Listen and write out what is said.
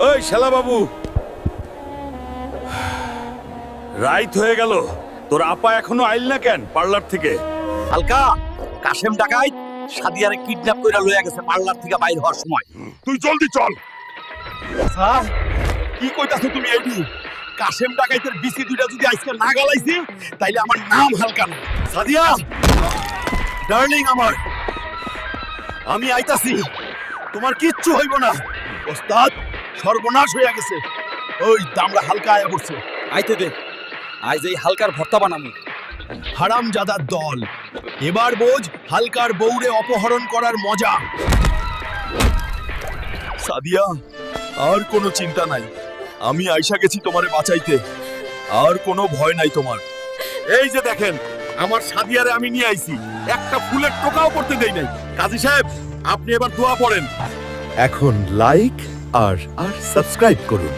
ওই শালা বাবু, রাইত হয়ে গেল, তোর আপা এখনো আইল না কেন পার্লার থেকে? হালকা কাশেম ডাকাই সাদিয়ারে কিডন্যাপ কইরা লইয়া গেছে পার্লার থেকে বাইর হওয়ার সময়। তুই জলদি চল। স্যার কি কইতাছো তুমি এইডি? কাশেম ডাকাইতের বিসি দুইটা যদি আজকে না গালাইছি তাইলে আমার নাম হালকা না। সাদিয়া ডার্লিং আমার, আমি আইতাছি, তোমার কিচ্ছু হইব না। ওস্তাদ সর্বনাশ হইয়া গেছে, ওই দামড়া হালকা আয়া পড়ছে। আইতে দে, আজ এই হালকার ভর্তা বানামু। হারামজাদার দল, এবার বোঝ হালকার বউরে অপহরণ করার মজা। সাদিয়া আর কোনো চিন্তা নাই, আমি আইসা গেছি তোমারে বাঁচাইতে, আর কোনো ভয় নাই তোমার। এই যে দেখেন আমার সাদিয়ারে আমি নিয়ে আইছি, একটা ফুলের টোকাও করতে দেই নাই। কাজী সাহেব আপনি এবার দোয়া পড়েন। এখন লাইক আর সাবস্ক্রাইব করুন।